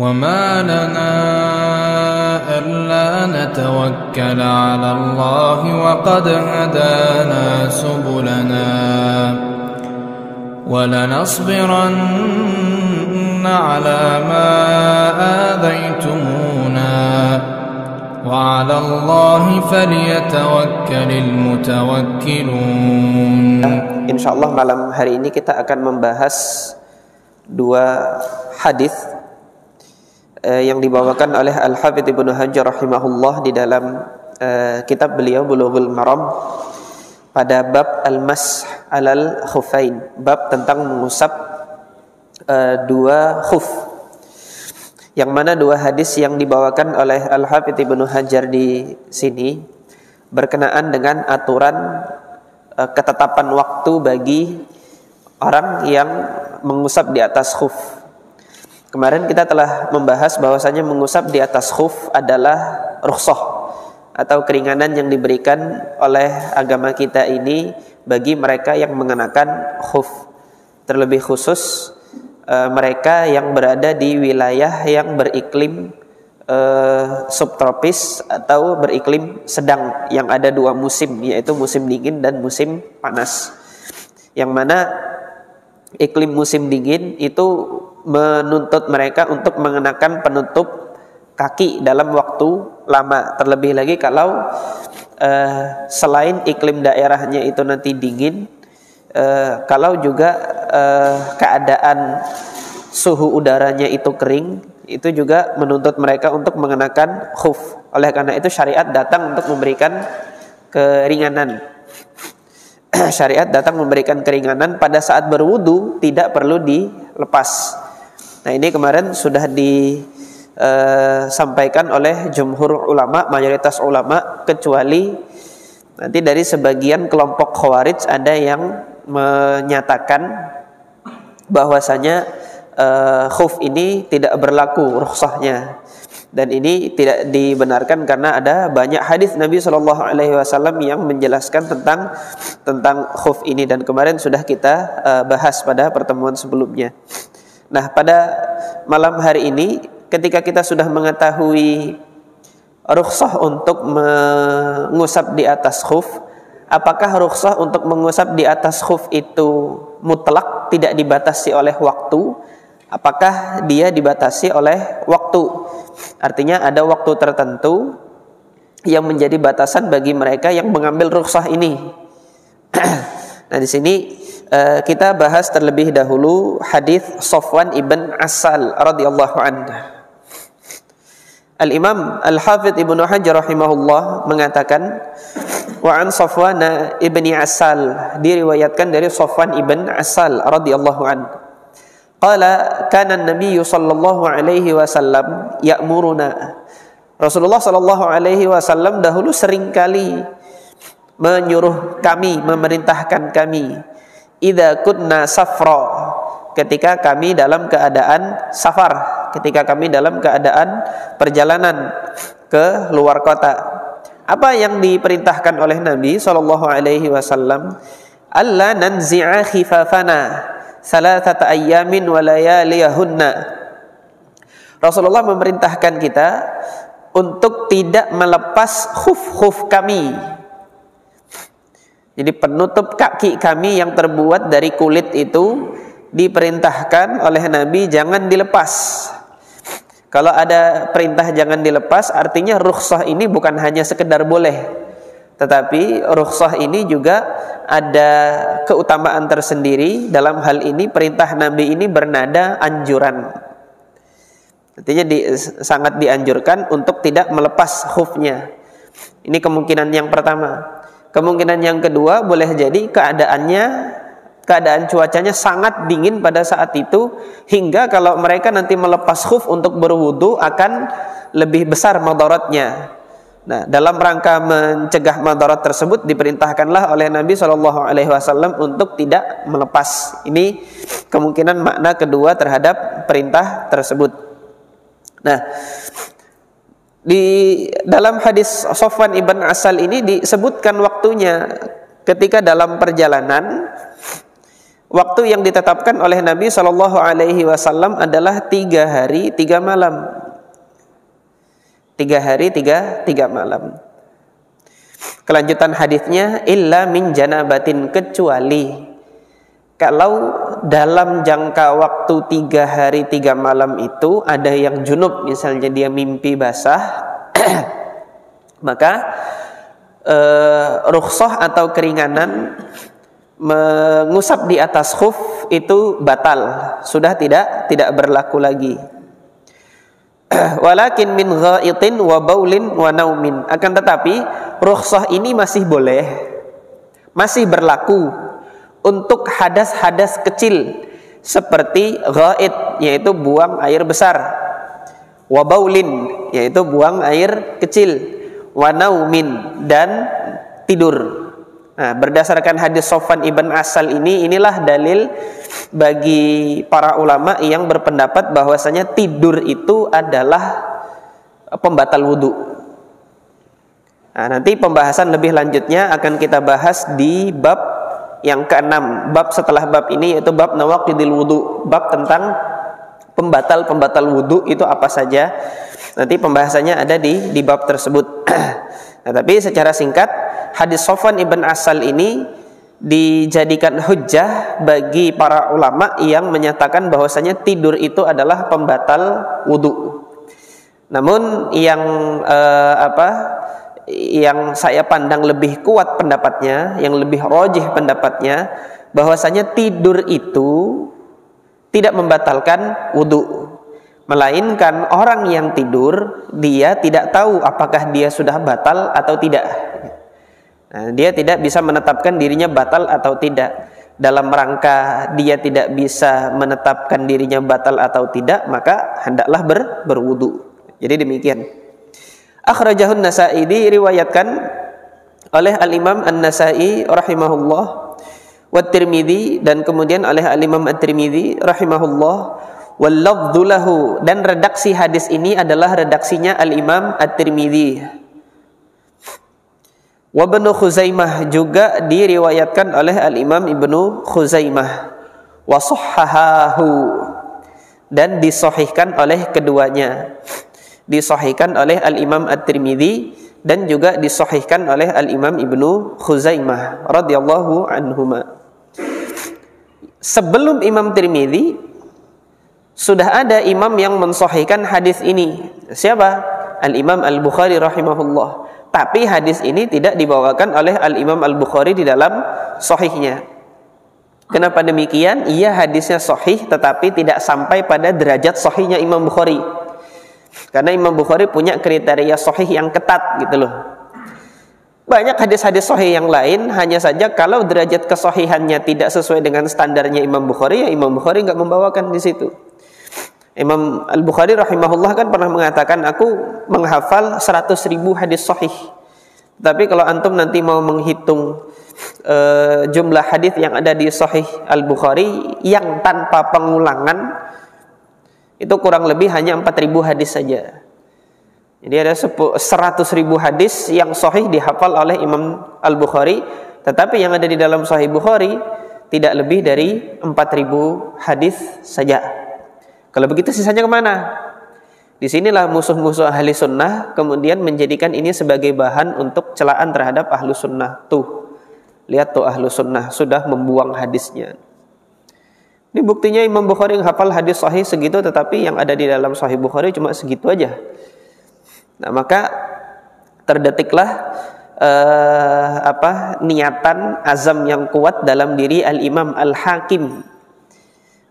وَمَا لَنَا أَلَّا نَتَوَكَّلَ عَلَى اللَّهِ وَقَدْ هَدَانَا سُبُلَنَا وَلَنَصْبِرَنَّ عَلَى مَا آذَيْتُمُونَا وَعَلَى اللَّهِ فَلْيَتَوَكَّلِ الْمُتَوَكِّلُونَ. Insyaallah malam hari ini kita akan membahas dua hadis yang dibawakan oleh Al-Hafidz Ibnu Hajar rahimahullah di dalam kitab beliau Bulughul Maram pada bab al-mash 'alal khuffain, bab tentang mengusap dua khuf. Yang mana dua hadis yang dibawakan oleh Al-Hafidz Ibnu Hajar di sini berkenaan dengan aturan ketetapan waktu bagi orang yang mengusap di atas khuf. Kemarin kita telah membahas bahwasanya mengusap di atas khuf adalah rukhsah atau keringanan yang diberikan oleh agama kita ini bagi mereka yang mengenakan khuf. Terlebih khusus mereka yang berada di wilayah yang beriklim subtropis atau beriklim sedang, yang ada dua musim, yaitu musim dingin dan musim panas. Yang mana iklim musim dingin itu menuntut mereka untuk mengenakan penutup kaki dalam waktu lama. Terlebih lagi kalau selain iklim daerahnya itu nanti dingin, kalau juga keadaan suhu udaranya itu kering, itu juga menuntut mereka untuk mengenakan khuf. Oleh karena itu syariat datang untuk memberikan keringanan. Syariat datang memberikan keringanan pada saat berwudu tidak perlu dilepas. Nah, ini kemarin sudah disampaikan oleh jumhur ulama, mayoritas ulama, kecuali nanti dari sebagian kelompok khawarij ada yang menyatakan bahwasanya khuf ini tidak berlaku rukhsahnya. Dan ini tidak dibenarkan karena ada banyak hadis Nabi SAW yang menjelaskan tentang khuf ini, dan kemarin sudah kita bahas pada pertemuan sebelumnya. Nah, pada malam hari ini ketika kita sudah mengetahui rukhsah untuk mengusap di atas khuf, apakah rukhsah untuk mengusap di atas khuf itu mutlak, tidak dibatasi oleh waktu? Apakah dia dibatasi oleh waktu? Artinya ada waktu tertentu yang menjadi batasan bagi mereka yang mengambil rukhsah ini. Nah, di sini kita bahas terlebih dahulu hadis Safwan ibn Asal radhiyallahu anhu. Al-Imam Al-Hafidz Ibnu Hajar rahimahullah mengatakan, wa an Safwan ibni Asal, diriwayatkan dari Safwan ibn Asal radhiyallahu anhu. Qala kana an-nabiy sallallahu alaihi wasallam ya'muruna. Rasulullah sallallahu alaihi wasallam dahulu seringkali menyuruh kami, memerintahkan kami, idza kunna safra, ketika kami dalam keadaan safar, ketika kami dalam keadaan perjalanan ke luar kota. Apa yang diperintahkan oleh Nabi sallallahu alaihi wasallam? Alla nanzi'a khifafana salatata ayyamin wa layaliyahunna. Rasulullah memerintahkan kita untuk tidak melepas khuf-khuf kami. Jadi penutup kaki kami yang terbuat dari kulit itu diperintahkan oleh Nabi jangan dilepas. Kalau ada perintah jangan dilepas, artinya rukhsah ini bukan hanya sekedar boleh, tetapi rukhsah ini juga ada keutamaan tersendiri. Dalam hal ini perintah Nabi ini bernada anjuran. Artinya sangat dianjurkan untuk tidak melepas khufnya. Ini kemungkinan yang pertama. Kemungkinan yang kedua, boleh jadi keadaan cuacanya sangat dingin pada saat itu, hingga kalau mereka nanti melepas khuf untuk berwudu akan lebih besar madaratnya. Nah, dalam rangka mencegah madarat tersebut diperintahkanlah oleh Nabi SAW untuk tidak melepas. Ini kemungkinan makna kedua terhadap perintah tersebut. Nah, di dalam hadis Safwan ibn Asal ini disebutkan waktunya ketika dalam perjalanan Waktu yang ditetapkan oleh Nabi Shallallahu Alaihi Wasallam adalah 3 hari 3 malam. 3 hari 3 malam. Kelanjutan hadisnya, illa min janabatin, kecuali kalau dalam jangka waktu 3 hari 3 malam itu ada yang junub, misalnya dia mimpi basah, maka rukhsah atau keringanan mengusap di atas khuf itu batal, sudah tidak berlaku lagi. Walakin min ghaitin wa baulin wa naumin, akan tetapi rukhsah ini masih boleh, masih berlaku untuk hadas-hadas kecil seperti ghaid, yaitu buang air besar, wa baulin, yaitu buang air kecil, wa naumin, dan tidur. Nah, berdasarkan hadis Sofwan ibn Asal inilah dalil bagi para ulama yang berpendapat bahwasanya tidur itu adalah pembatal wudu. Nah, nanti pembahasan lebih lanjutnya akan kita bahas di bab yang ke-6, bab setelah bab ini, yaitu bab nawaqidil wudu, bab tentang pembatal wudu itu apa saja. Nanti pembahasannya ada di bab tersebut. Nah, tapi secara singkat, hadis Sofwan ibn Asal ini dijadikan hujjah bagi para ulama yang menyatakan bahwasanya tidur itu adalah pembatal wudu. Namun yang yang saya pandang lebih kuat pendapatnya, yang lebih rajih pendapatnya, bahwasanya tidur itu tidak membatalkan wudu, melainkan orang yang tidur dia tidak tahu apakah dia sudah batal atau tidak. Nah, dia tidak bisa menetapkan dirinya batal atau tidak. Dalam rangka dia tidak bisa menetapkan dirinya batal atau tidak, maka hendaklah berwudu. Jadi demikian. Akhrajahun Nasa'i, diriwayatkan oleh Al-Imam An-Nasa'i rahimahullah, wa Tirmidzi, dan kemudian oleh Al-Imam At-Tirmidzi rahimahullah, wal lafdhu lahu, dan redaksi hadis ini adalah redaksinya Al-Imam At-Tirmidzi. Wa Ibnu Khuzaimah, juga diriwayatkan oleh Al-Imam Ibnu Khuzaimah, wa sahhahahu, dan disahihkan oleh keduanya. Disahihkan oleh Al-Imam At-Tirmidzi dan juga disahihkan oleh Al-Imam Ibnu Khuzaimah radhiyallahu anhuma. Sebelum Imam Tirmidzi sudah ada imam yang mensahihkan hadis ini. Siapa? Al-Imam Al-Bukhari rahimahullah. Tapi hadis ini tidak dibawakan oleh Al-Imam Al-Bukhari di dalam sahihnya. Kenapa demikian? Iya, hadisnya sahih tetapi tidak sampai pada derajat sahihnya Imam Bukhari. Karena Imam Bukhari punya kriteria sahih yang ketat gitu loh. Banyak hadis-hadis sahih yang lain, hanya saja kalau derajat kesahihannya tidak sesuai dengan standarnya Imam Bukhari, ya Imam Bukhari nggak membawakan di situ. Imam Al-Bukhari rahimahullah kan pernah mengatakan, aku menghafal 100.000 hadis sahih. Tapi kalau antum nanti mau menghitung jumlah hadis yang ada di Sahih Al-Bukhari yang tanpa pengulangan, itu kurang lebih hanya 4.000 hadis saja. Jadi ada 100.000 hadis yang sahih dihafal oleh Imam Al-Bukhari, tetapi yang ada di dalam Sahih Bukhari tidak lebih dari 4.000 hadis saja. Kalau begitu sisanya kemana? Disinilah musuh-musuh ahli sunnah kemudian menjadikan ini sebagai bahan untuk celaan terhadap ahlu sunnah. Tuh, lihat tuh ahlu sunnah sudah membuang hadisnya. Ini buktinya Imam Bukhari yang hafal hadis sahih segitu, tetapi yang ada di dalam Sahih Bukhari cuma segitu aja. Nah, maka terdetiklah niatan azam yang kuat dalam diri Al-Imam Al-Hakim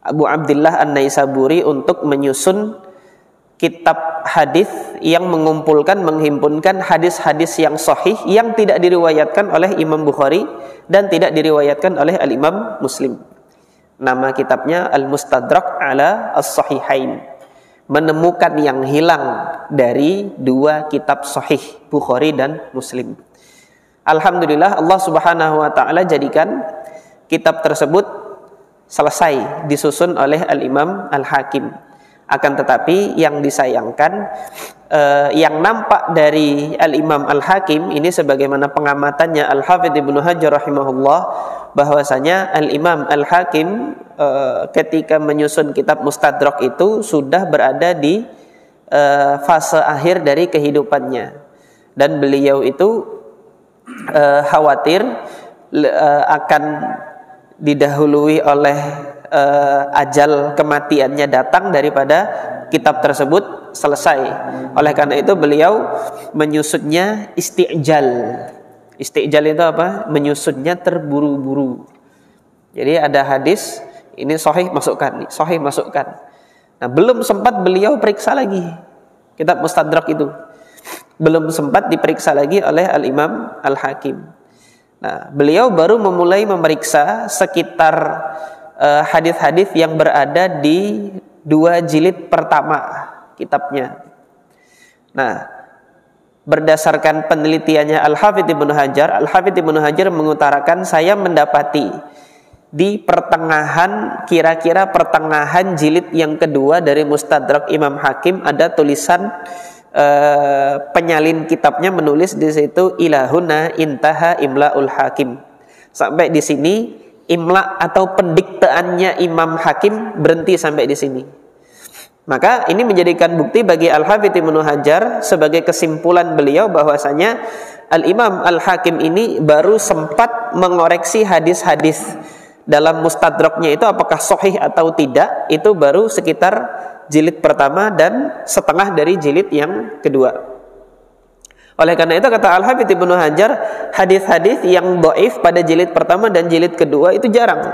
Abu Abdillah An-Naisaburi untuk menyusun kitab hadis yang menghimpunkan hadis-hadis yang sahih yang tidak diriwayatkan oleh Imam Bukhari dan tidak diriwayatkan oleh Al-Imam Muslim. Nama kitabnya Al-Mustadrak ala As-Sahihain, menemukan yang hilang dari dua kitab sahih Bukhari dan Muslim. Alhamdulillah, Allah Subhanahu wa taala jadikan kitab tersebut selesai disusun oleh Al-Imam Al-Hakim. Akan tetapi yang disayangkan, yang nampak dari Al-Imam Al-Hakim ini sebagaimana pengamatannya Al-Hafidz Ibnu Hajar rahimahullah, bahwasanya Al-Imam Al-Hakim ketika menyusun kitab Mustadrak itu sudah berada di fase akhir dari kehidupannya, dan beliau itu khawatir akan didahului oleh ajal kematiannya datang daripada kitab tersebut selesai. Oleh karena itu beliau menyusunnya isti'jal. Isti'jal itu apa? Menyusunnya terburu-buru. Jadi ada hadis, ini sahih masukkan, sahih masukkan. Nah, belum sempat beliau periksa lagi kitab Mustadrak itu. Belum sempat diperiksa lagi oleh Al-Imam Al-Hakim. Nah, beliau baru memulai memeriksa sekitar hadis-hadis yang berada di 2 jilid pertama kitabnya. Nah, berdasarkan penelitiannya Al-Hafidz Ibnu Hajar mengutarakan, saya mendapati di pertengahan, kira-kira pertengahan jilid yang kedua dari Mustadrak Imam Hakim ada tulisan penyalin kitabnya menulis di situ ilahuna intaha imlaul hakim. Sampai di sini imla atau pendiktaannya Imam Hakim berhenti sampai di sini. Maka ini menjadikan bukti bagi Al-Hafidz Ibnu Hajar sebagai kesimpulan beliau bahwasanya Al-Imam Al-Hakim ini baru sempat mengoreksi hadis-hadis dalam Mustadraknya itu apakah sahih atau tidak, itu baru sekitar jilid pertama dan setengah dari jilid yang kedua. Oleh karena itu kata Al-Hafidz Ibnu Hajar, hadis-hadis yang dhaif pada jilid pertama dan jilid kedua itu jarang.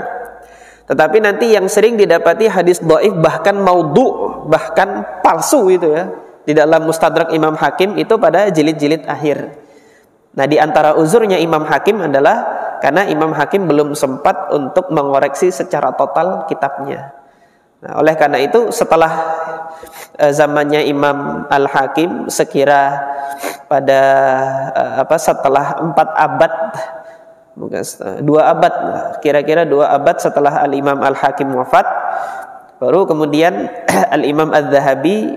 Tetapi nanti yang sering didapati hadis dhaif bahkan maudhu, bahkan palsu itu ya, di dalam Mustadrak Imam Hakim itu pada jilid-jilid akhir. Nah, di antara uzurnya Imam Hakim adalah karena Imam Hakim belum sempat untuk mengoreksi secara total kitabnya. Nah, oleh karena itu setelah zamannya Imam Al-Hakim sekira pada setelah 4 abad, bukan 2 abad, kira-kira 2 abad setelah Al-Imam Al-Hakim wafat, baru kemudian Al-Imam Adz-Dzahabi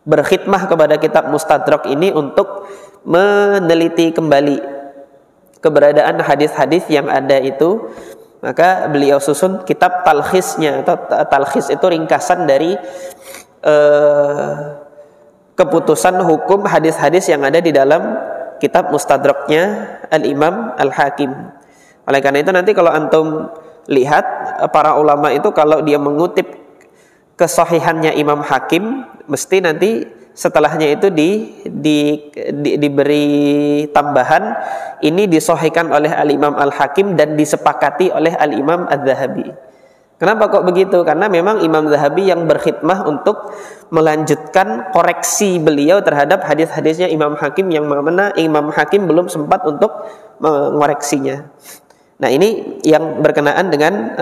berkhidmah kepada kitab Mustadrak ini untuk meneliti kembali keberadaan hadis-hadis yang ada itu. Maka beliau susun kitab talkhisnya, atau talkhis itu ringkasan dari keputusan hukum hadis-hadis yang ada di dalam kitab Mustadraknya Al-Imam Al-Hakim. Oleh karena itu nanti kalau antum lihat para ulama itu kalau dia mengutip kesahihannya Imam Hakim, mesti nanti setelahnya itu diberi tambahan, ini disahihkan oleh Al-Imam Al-Hakim dan disepakati oleh Al-Imam Adz-Dzahabi. Kenapa kok begitu? Karena memang Imam Dzahabi yang berkhidmah untuk melanjutkan koreksi beliau terhadap hadis-hadisnya Imam Hakim yang mana Imam Hakim belum sempat untuk mengoreksinya. Nah, ini yang berkenaan dengan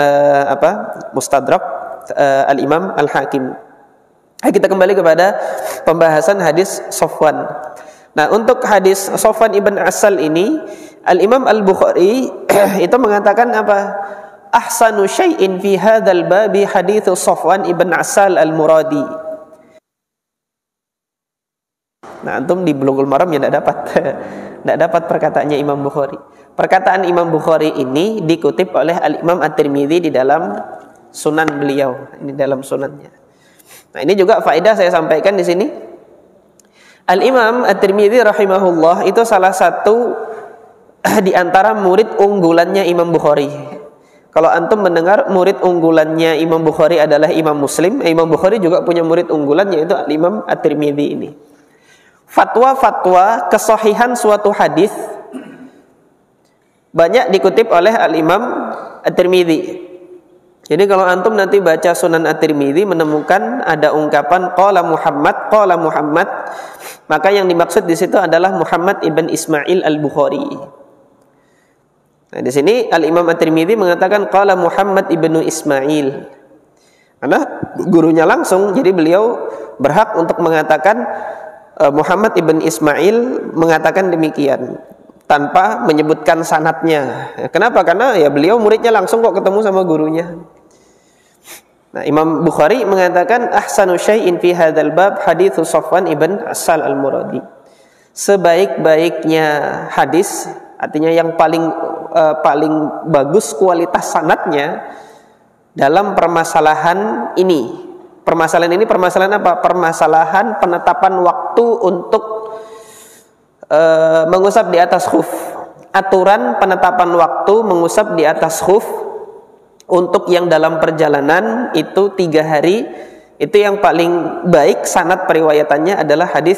Mustadrak Al-Imam Al-Hakim. Kita kembali kepada pembahasan hadis Safwan. Nah, untuk hadis Safwan ibn Asal ini Al-Imam Al-Bukhari itu mengatakan apa? Ahsanu syai'in fi hadzal babi hadits Safwan ibn Asal Al-Muradi. Nah, antum di Bulughul Maram ya tidak dapat perkataannya Imam Bukhari. Perkataan Imam Bukhari ini dikutip oleh Al-Imam At-Tirmidzi di dalam sunan beliau, ini dalam sunannya. Nah, ini juga faedah saya sampaikan di sini. Al-Imam At-Tirmidzi rahimahullah itu salah satu di antara murid unggulannya Imam Bukhari. Kalau antum mendengar murid unggulannya Imam Bukhari adalah Imam Muslim, Imam Bukhari juga punya murid unggulan yaitu Al-Imam At-Tirmidzi ini. Fatwa-fatwa kesahihan suatu hadis banyak dikutip oleh Al-Imam At-Tirmidzi. Jadi kalau antum nanti baca Sunan At-Tirmidzi menemukan ada ungkapan qala Muhammad, maka yang dimaksud di situ adalah Muhammad ibn Ismail Al-Bukhari. Nah, di sini Al-Imam At-Tirmidzi mengatakan qala Muhammad ibn Ismail. Karena gurunya langsung, jadi beliau berhak untuk mengatakan Muhammad ibn Ismail mengatakan demikian tanpa menyebutkan sanadnya. Kenapa? Karena ya beliau muridnya langsung kok ketemu sama gurunya. Nah, Imam Bukhari mengatakan ahsanu syai'in fi hadzal bab hadits Safwan ibn Asal al-Muradi. Sebaik-baiknya hadis, artinya yang paling bagus kualitas sanadnya dalam permasalahan ini. Permasalahan apa? Permasalahan penetapan waktu untuk mengusap di atas khuf. Aturan penetapan waktu mengusap di atas khuf untuk yang dalam perjalanan itu 3 hari. Itu yang paling baik sanad periwayatannya adalah hadis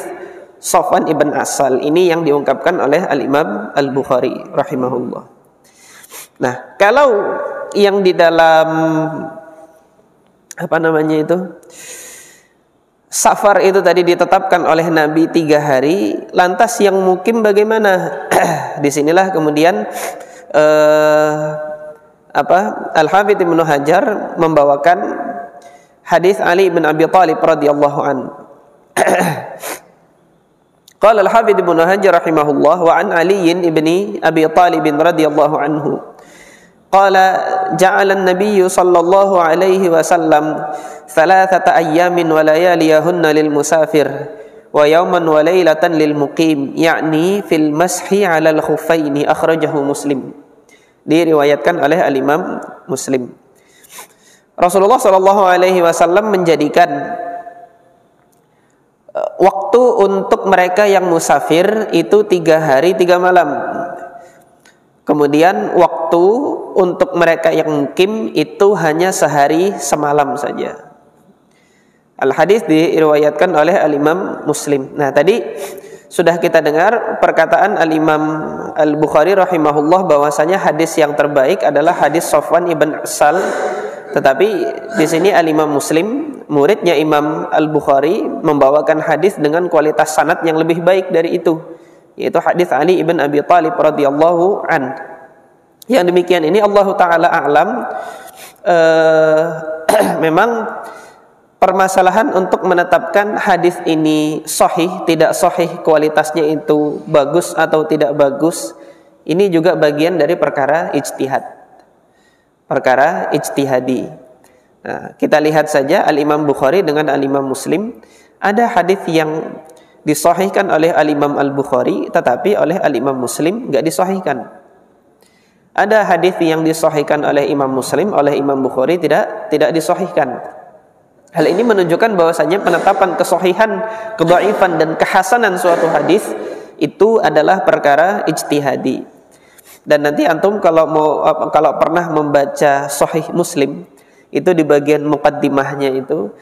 Safwan ibn Asal. Ini yang diungkapkan oleh Al-Imam Al-Bukhari rahimahullah. Nah, kalau yang di dalam safar itu tadi ditetapkan oleh Nabi 3 hari, lantas yang mukim bagaimana? Disinilah kemudian Al-Hafidz Ibnu Hajar membawakan hadis Ali bin Abi Thalib radhiyallahu anhu. Qala Al-Hafidz Ibnu Hajar rahimahullah wa an Ali ibni Abi Thalib radhiyallahu anhu. Qala ja'ala an-nabiy sallallahu alaihi wasallam 3 ayyamin wa layaliyahunna lil musafir wa yawman wa laylatan lil muqim, yakni fil mashi 'ala al-khuffaini, akhrajahu Muslim. Diriwayatkan oleh Al-Imam Muslim. Rasulullah sallallahu alaihi wasallam menjadikan waktu untuk mereka yang musafir itu 3 hari 3 malam. Kemudian waktu untuk mereka yang mukim itu hanya sehari semalam saja. Al-hadis diriwayatkan oleh Al-Imam Muslim. Nah, tadi sudah kita dengar perkataan Al-Imam Al-Bukhari rahimahullah bahwasanya hadis yang terbaik adalah hadis Safwan ibn Asal. Tetapi di sini Al-Imam Muslim, muridnya Imam Al-Bukhari, membawakan hadis dengan kualitas sanad yang lebih baik dari itu, yaitu hadis Ali ibn Abi Thalib radhiyallahu an. Yang demikian ini Allah taala a'lam. Memang permasalahan untuk menetapkan hadis ini sahih tidak sahih, kualitasnya itu bagus atau tidak bagus, ini juga bagian dari perkara ijtihad, perkara ijtihadi. Nah, kita lihat saja Al-Imam Bukhari dengan Al-Imam Muslim, ada hadis yang disahihkan oleh Al-Imam Al-Bukhari tetapi oleh Al-Imam Muslim enggak disahihkan. Ada hadis yang disahihkan oleh Imam Muslim, oleh Imam Bukhari tidak disahihkan. Hal ini menunjukkan bahwasanya penetapan kesahihan, kedhaifan dan kehasanan suatu hadis itu adalah perkara ijtihadi. Dan nanti antum kalau pernah membaca Sahih Muslim, itu di bagian muqaddimahnya itu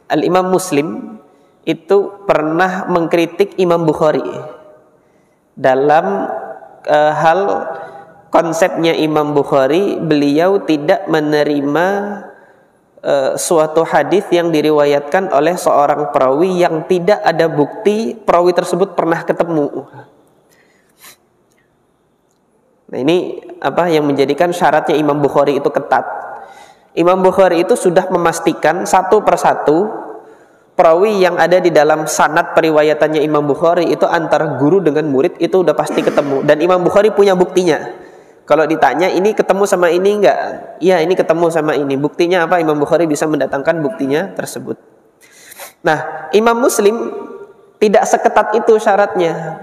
Al-Imam Muslim itu pernah mengkritik Imam Bukhari dalam hal konsepnya Imam Bukhari. Beliau tidak menerima suatu hadis yang diriwayatkan oleh seorang perawi yang tidak ada bukti perawi tersebut pernah ketemu. Nah, ini yang menjadikan syaratnya Imam Bukhari itu ketat. Imam Bukhari itu sudah memastikan satu persatu perawi yang ada di dalam sanad periwayatannya Imam Bukhari itu antara guru dengan murid itu udah pasti ketemu, dan Imam Bukhari punya buktinya. Kalau ditanya ini ketemu sama ini enggak? Iya, ini ketemu sama ini. Buktinya apa? Imam Bukhari bisa mendatangkan buktinya tersebut. Nah, Imam Muslim tidak seketat itu syaratnya.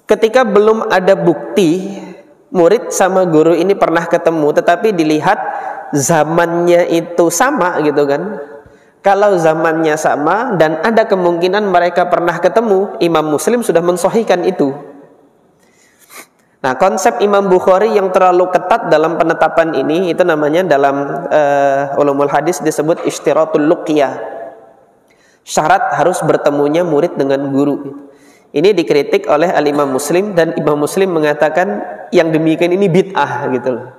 Ketika belum ada bukti murid sama guru ini pernah ketemu, tetapi dilihat zamannya itu sama gitu kan. Kalau zamannya sama dan ada kemungkinan mereka pernah ketemu, Imam Muslim sudah mensahihkan itu. Nah, konsep Imam Bukhari yang terlalu ketat dalam penetapan ini, itu namanya dalam ulumul hadis disebut ishtiratul luqyah. Syarat harus bertemunya murid dengan guru. Ini dikritik oleh Al-Imam Muslim, dan Imam Muslim mengatakan yang demikian ini bid'ah gitu loh.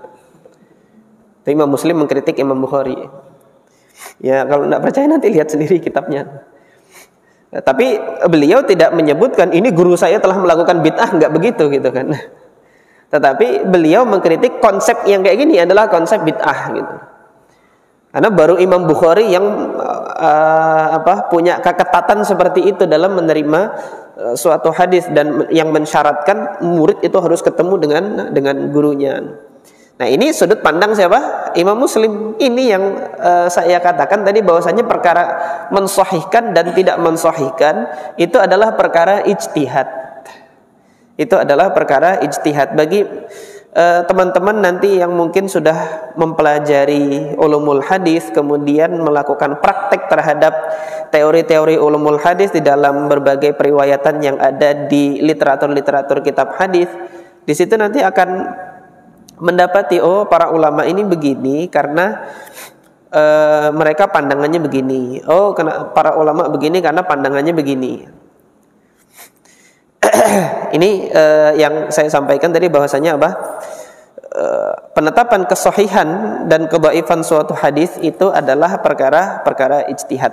Imam Muslim mengkritik Imam Bukhari. Ya, kalau tidak percaya nanti lihat sendiri kitabnya. Tapi beliau tidak menyebutkan ini guru saya telah melakukan bid'ah, enggak begitu gitu kan. Tetapi beliau mengkritik konsep yang kayak gini adalah konsep bid'ah gitu. Karena baru Imam Bukhari yang punya keketatan seperti itu dalam menerima suatu hadis dan yang mensyaratkan murid itu harus ketemu dengan gurunya. Nah, ini sudut pandang siapa? Imam Muslim. Ini yang saya katakan tadi bahwasanya perkara mensahihkan dan tidak mensahihkan itu adalah perkara ijtihad. Itu adalah perkara ijtihad. Bagi teman-teman nanti yang mungkin sudah mempelajari ulumul hadis, kemudian melakukan praktek terhadap teori-teori ulumul hadis di dalam berbagai periwayatan yang ada di literatur-literatur kitab hadis, di situ nanti akan mendapati para ulama ini begini karena mereka pandangannya begini. Para ulama begini karena pandangannya begini. Ini yang saya sampaikan tadi bahwasanya apa? Penetapan kesahihan dan kedhaifan suatu hadis itu adalah perkara ijtihad.